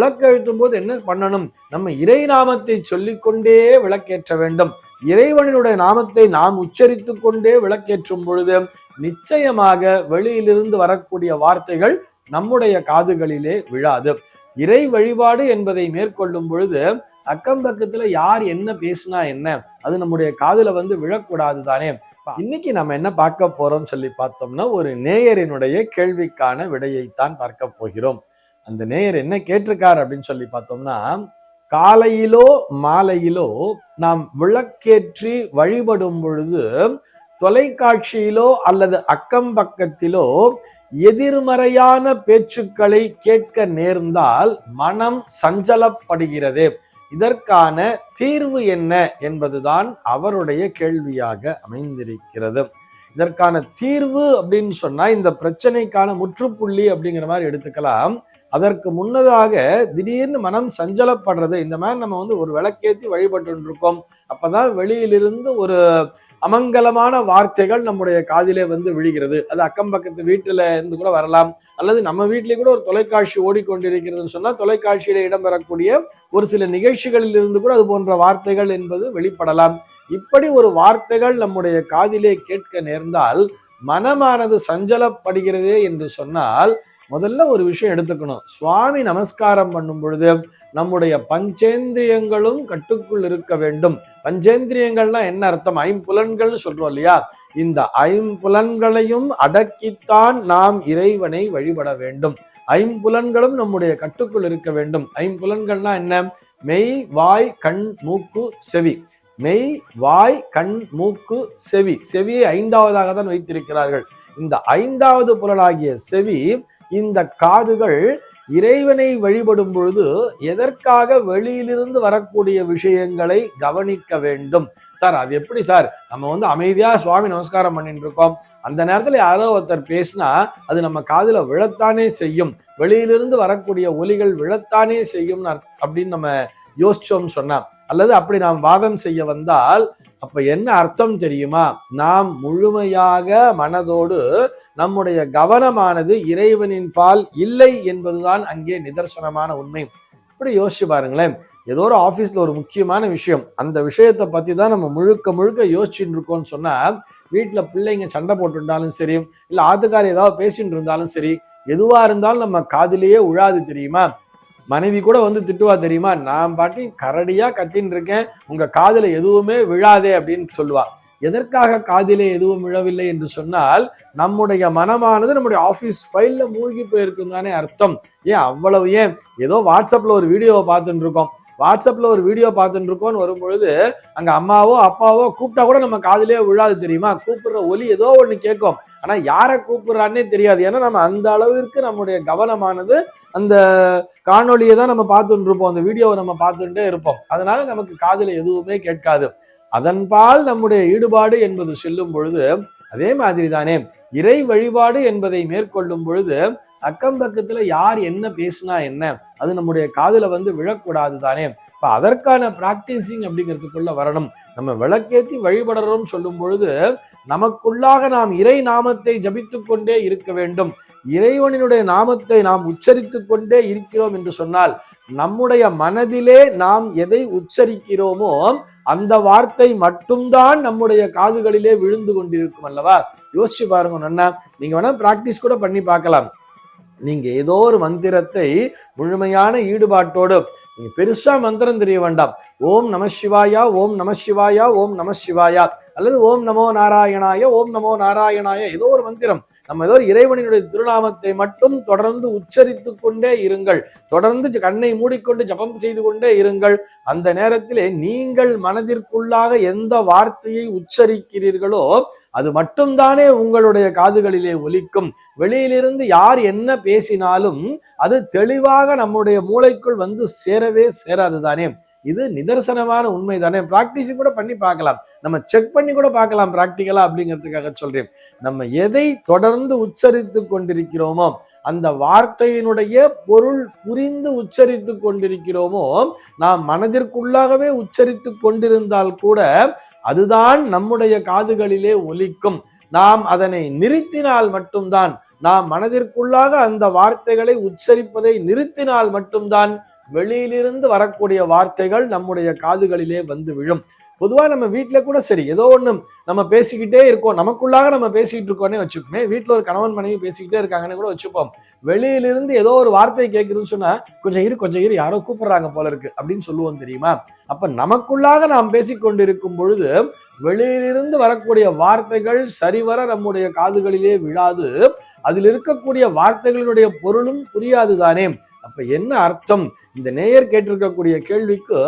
விளக்கெழுத்தும் போது என்ன பண்ணணும்? நம்ம இறை நாமத்தை சொல்லிக்கொண்டே விளக்கேற்ற வேண்டும். இறைவனுடைய நாமத்தை நாம் உச்சரித்து கொண்டே விளக்கேற்றும் பொழுது நிச்சயமாக வெளியிலிருந்து வரக்கூடிய வார்த்தைகள் நம்முடைய காதுகளிலே விழாது. இறை வழிபாடு என்பதை மேற்கொள்ளும் பொழுது அக்கம் பக்கத்துல யார் என்ன பேசினா என்ன, அது நம்முடைய காதுல விழக்கூடாது தானே. இன்னைக்கு நம்ம என்ன பார்க்க போறோம் சொல்லி பார்த்தோம்னா, ஒரு நேயரினுடைய கேள்விக்கான விடையைத்தான் பார்க்க போகிறோம். அந்த நேயர் என்ன கேட்டிருக்காரு அப்படின்னு சொல்லி பார்த்தோம்னா, காலையிலோ மாலையிலோ நாம் விளக்கேற்றி வழிபடும் பொழுது தொலைக்காட்சியிலோ அல்லது அக்கம் பக்கத்திலோ எதிர்மறையான பேச்சுக்களை கேட்க நேர்ந்தால் மனம் சஞ்சலப்படுகிறது. இதற்கான தீர்வு என்ன என்பதுதான் அவருடைய கேள்வியாக அமைந்திருக்கிறது. இதற்கான தீர்வு அப்படின்னு சொன்னா, இந்த பிரச்சனைக்கான முற்றுப்புள்ளி அப்படிங்கிற மாதிரி எடுத்துக்கலாம். அதற்கு முன்னதாக திடீர்னு மனம் சஞ்சலப்படுறது, இந்த மாதிரி நம்ம ஒரு விளக்கேற்றி வழிபட்டு இருக்கோம், அப்பதான் வெளியிலிருந்து ஒரு அமங்கலமான வார்த்தைகள் நம்முடைய காதிலே விழுகிறது. அது அக்கம் பக்கத்து வீட்டுல இருந்து கூட வரலாம், அல்லது நம்ம வீட்டிலேயே கூட ஒரு தொலைக்காட்சி ஓடிக்கொண்டிருக்கிறதுன்னு சொன்னா தொலைக்காட்சியில இடம்பெறக்கூடிய ஒரு சில நிகழ்ச்சிகளில் இருந்து கூட அது போன்ற வார்த்தைகள் என்பது வெளிப்படலாம். இப்படி ஒரு வார்த்தைகள் நம்முடைய காதிலே கேட்க நேர்ந்தால் மனமானது சஞ்சலப்படுகிறதே என்று சொன்னால், முதல்ல ஒரு விஷயம் எடுத்துக்கணும். சுவாமி நமஸ்காரம் பண்ணும் பொழுது நம்முடைய பஞ்சேந்திரியங்களும் கட்டுக்குள் இருக்க வேண்டும். பஞ்சேந்திரியங்கள்னா என்ன அர்த்தம்? ஐம்புலன்கள்னு சொல்றோம் இல்லையா? இந்த ஐம்புலன்களையும் அடக்கித்தான் நாம் இறைவனை வழிபட வேண்டும். ஐம்புலன்களும் நம்முடைய கட்டுக்குள் இருக்க வேண்டும். ஐம்புலன்கள்னா என்ன? மெய், வாய், கண், மூக்கு, செவி. மெய், வாய், கண், மூக்கு, செவி. செவியை ஐந்தாவதாக தான் வைத்திருக்கிறார்கள். இந்த ஐந்தாவது புலனாகிய செவி, இந்த காதுகள் இறைவனை வழிபடும் பொழுது எதற்காக வெளியிலிருந்து வரக்கூடிய விஷயங்களை கவனிக்க வேண்டும். சார், அது எப்படி சார்? நம்ம அமைதியா சுவாமி நமஸ்காரம் பண்ணிட்டு இருக்கோம், அந்த நேரத்துல யாரோ ஒருத்தர் பேசினா அது நம்ம காதுல விழத்தானே செய்யும், வெளியிலிருந்து வரக்கூடிய ஒலிகள் விழத்தானே செய்யும் அப்படின்னு நம்ம யோசிச்சோம் சொன்னா, அல்லது அப்படி நாம் வாதம் செய்ய வந்தால் அப்ப என்ன அர்த்தம் தெரியுமா? நாம் முழுமையாக மனதோடு நம்முடைய கவனமானது இறைவனின் பால் இல்லை என்பதுதான் அங்கே நிதர்சனமான உண்மை. இப்படி யோசிச்சு பாருங்களேன். ஏதோ ஒரு ஆபீஸ்ல ஒரு முக்கியமான விஷயம், அந்த விஷயத்தை பத்தி தான் நம்ம முழுக்க முழுக்க யோசிச்சுட்டு இருக்கோம்னு சொன்னா, வீட்டுல பிள்ளைங்க சண்டை போட்டுருந்தாலும் சரி, இல்ல ஆத்துக்காரி ஏதாவது பேசிட்டு இருந்தாலும் சரி, எதுவா இருந்தாலும் நம்ம காதிலேயே உழாது தெரியுமா? மனைவி கூட திட்டுவா தெரியுமா? நான் பாட்டி கரடியா கத்தின்னு இருக்கேன், உங்க காதுல எதுவுமே விழாதே அப்படின்னு சொல்லுவா. எதற்காக காதிலே எதுவும் விழவில்லை என்று சொன்னால், நம்முடைய மனமானது நம்முடைய ஆபீஸ் ஃபைல்ல மூழ்கி போயிருக்கும் தானே அர்த்தம். ஏன் ஏதோ வாட்ஸ்அப்ல ஒரு வீடியோவை பார்த்துட்டு இருக்கோம், வாட்ஸ்அப்ல ஒரு வீடியோ பார்த்துட்டு இருக்கோம்னு வரும்பொழுது அங்க அம்மாவோ அப்பாவோ கூப்பிட்டா கூட நம்ம காதிலே விழாது தெரியுமா? கூப்பிடுற ஒலி ஏதோ ஒண்ணு கேட்கும், ஆனா யாரை கூப்பிடுறான்னே தெரியாது. ஏன்னா நம்ம அந்த அளவிற்கு நம்முடைய கவனமானது அந்த காணொலியை தான் நம்ம பார்த்துட்டு இருப்போம், அந்த வீடியோவை நம்ம பார்த்துட்டே இருப்போம். அதனால நமக்கு காதுல எதுவுமே கேட்காது. அதன்பால் நம்முடைய ஈடுபாடு என்பது செல்லும் பொழுது அதே மாதிரி தானே இறை வழிபாடு என்பதை மேற்கொள்ளும் பொழுது அக்கம் பக்கத்துல யார் என்ன பேசினா என்ன, அது நம்முடைய காதுல விழக்கூடாது தானே. இப்ப அதற்கான பிராக்டிசிங் அப்படிங்கிறதுக்குள்ள வரணும். நம்ம விளக்கேத்தி வழிபடுறோம் சொல்லும் பொழுது நமக்குள்ளாக நாம் இறை நாமத்தை ஜபித்து கொண்டே இருக்க வேண்டும். இறைவனினுடைய நாமத்தை நாம் உச்சரித்து கொண்டே இருக்கிறோம் என்று சொன்னால், நம்முடைய மனதிலே நாம் எதை உச்சரிக்கிறோமோ அந்த வார்த்தை மட்டும்தான் நம்முடைய காதுகளிலே விழுந்து கொண்டிருக்கும் அல்லவா? யோசிச்சு பாருங்க. நன்னா நீங்க வேணா பிராக்டிஸ் கூட பண்ணி பார்க்கலாம். நீங்க ஏதோ ஒரு மந்திரத்தை முழுமையான ஈடுபாட்டோடு, நீங்க பெருசா மந்திரம் தெரிய வேண்டாம், ஓம் நம சிவாயா, ஓம் நம சிவாயா, ஓம் நம சிவாயா, அல்லது ஓம் நமோ நாராயணாய, ஓம் நமோ நாராயணாய, ஏதோ ஒரு மந்திரம், நம்ம ஏதோ ஒரு இறைவனினுடைய திருநாமத்தை மட்டும் தொடர்ந்து உச்சரித்து கொண்டே இருங்கள். தொடர்ந்து கண்ணை மூடிக்கொண்டு ஜபம் செய்து கொண்டே இருங்கள். அந்த நேரத்திலே நீங்கள் மனதிற்குள்ளாக எந்த வார்த்தையை உச்சரிக்கிறீர்களோ அது மட்டும்தானே உங்களுடைய காதுகளிலே ஒலிக்கும். வெளியிலிருந்து யார் என்ன பேசினாலும் அது தெளிவாக நம்முடைய மூளைக்குள் சேரவே சேராது தானே. இது நிதர்சனமான உண்மை தானே. பிராக்டிஸ் கூட பண்ணி பார்க்கலாம், நம்ம செக் பண்ணி கூட பார்க்கலாம் பிராக்டிக்கலா அப்படிங்கிறதுக்காக சொல்றேன். நம்ம எதை தொடர்ந்து உச்சரித்து கொண்டிருக்கிறோமோ, அந்த வார்த்தையினுடைய பொருள் புரிந்து உச்சரித்து கொண்டிருக்கிறோமோ, நாம் மனதிற்குள்ளாகவே உச்சரித்து கொண்டிருந்தால் கூட அதுதான் நம்முடைய காதுகளிலே ஒலிக்கும். நாம் அதனை நிறுத்தினால் மட்டும்தான், நாம் மனதிற்குள்ளாக அந்த வார்த்தைகளை உச்சரிப்பதை நிறுத்தினால் மட்டும்தான் வெளியிலிருந்து வரக்கூடிய வார்த்தைகள் நம்முடைய காதுகளிலே வந்து விழும். பொதுவா நம்ம வீட்டுல கூட சரி, ஏதோ ஒண்ணு நம்ம பேசிக்கிட்டே இருக்கோம், நமக்குள்ளாக நம்ம பேசிக்கிட்டு இருக்கோன்னே வச்சுப்போமே. வீட்டுல ஒரு கணவன் மனைவி பேசிக்கிட்டே இருக்காங்கன்னு கூட வச்சுப்போம். வெளியிலிருந்து ஏதோ ஒரு வார்த்தை கேட்குதுன்னு சொன்னா, கொஞ்சம் இரு யாரோ கூப்பிடுறாங்க போல இருக்கு அப்படின்னு சொல்லுவோம் தெரியுமா? அப்ப நமக்குள்ளாக நாம் பேசிக்கொண்டிருக்கும் பொழுது வெளியிலிருந்து வரக்கூடிய வார்த்தைகள் சரிவர நம்முடைய காதுகளிலே விழாது. அதில் இருக்கக்கூடிய வார்த்தைகளுடைய பொருளும் புரியாது தானே. அப்ப என்ன அர்த்தம்? இந்த நேயர் கேட்டிருக்கக்கூடிய கேள்விக்கு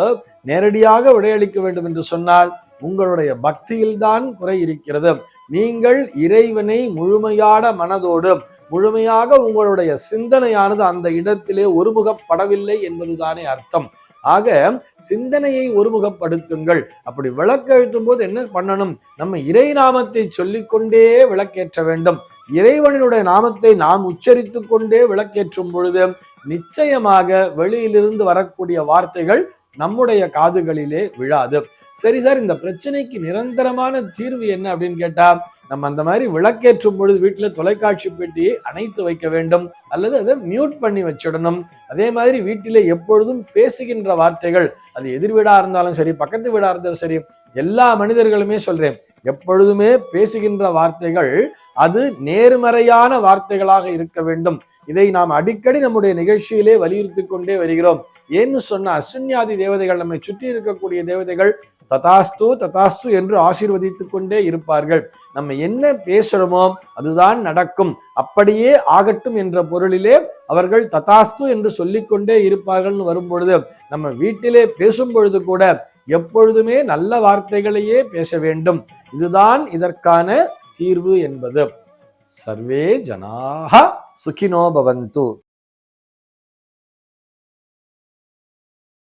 நேரடியாக விடையளிக்க வேண்டும் என்று சொன்னால், உங்களுடைய பக்தியில்தான் குறை இருக்கிறது. நீங்கள் இறைவனை முழுமையான மனதோடு முழுமையாக உங்களுடைய சிந்தனையானது அந்த இடத்திலே ஒருமுகப்படவில்லை என்பதுதானே அர்த்தம். ஆக சிந்தனையை ஒருமுகப்படுத்துங்கள். அப்படி விளக்கெழுத்தும் போது என்ன பண்ணணும்? நம்ம இறை நாமத்தை சொல்லிக்கொண்டே விளக்கேற்ற வேண்டும். இறைவனுடைய நாமத்தை நாம் உச்சரித்து கொண்டே விளக்கேற்றும் பொழுது நிச்சயமாக வெளியிலிருந்து வரக்கூடிய வார்த்தைகள் நம்முடைய காதுகளிலே விழாது. சரி சார், இந்த பிரச்சனைக்கு நிரந்தரமான தீர்வு என்ன அப்படின்னு கேட்டா, நம்ம அந்த மாதிரி விளக்கேற்றும் பொழுது வீட்டுல தொலைக்காட்சி பெட்டியை அணைத்து வைக்க வேண்டும், அல்லது அதை மியூட் பண்ணி வச்சிடணும். அதே மாதிரி வீட்டிலே எப்பொழுதும் பேசுகின்ற வார்த்தைகள், அது எதிர் வீடா இருந்தாலும் சரி, பக்கத்து வீடா இருந்தாலும் சரி, எல்லா மனிதர்களுமே சொல்றேன், எப்பொழுதுமே பேசுகின்ற வார்த்தைகள் அது நேர்மறையான வார்த்தைகளாக இருக்க வேண்டும். இதை நாம் அடிக்கடி நம்முடைய நிகழ்ச்சியிலே வலியுறுத்தி கொண்டே வருகிறோம். ஏன்னு சொன்ன அஸ்வின்யாதி தேவதைகள், நம்மை சுற்றி இருக்கக்கூடிய தேவதைகள் ததாஸ்து ததாஸ்து என்று ஆசீர்வதித்துக் கொண்டே இருப்பார்கள். நம்ம என்ன பேசுறோமோ அதுதான் நடக்கும், அப்படியே ஆகட்டும் என்ற பொருளிலே அவர்கள் ததாஸ்து என்று சொல்லிக்கொண்டே இருப்பார்கள். வரும்பொழுது நம்ம வீட்டிலே பேசும் பொழுது கூட எப்பொழுதுமே நல்ல வார்த்தைகளையே பேச வேண்டும். இதுதான் இதற்கான தீர்வு என்பது. சர்வே ஜனாஹ சுகினோ பவந்து.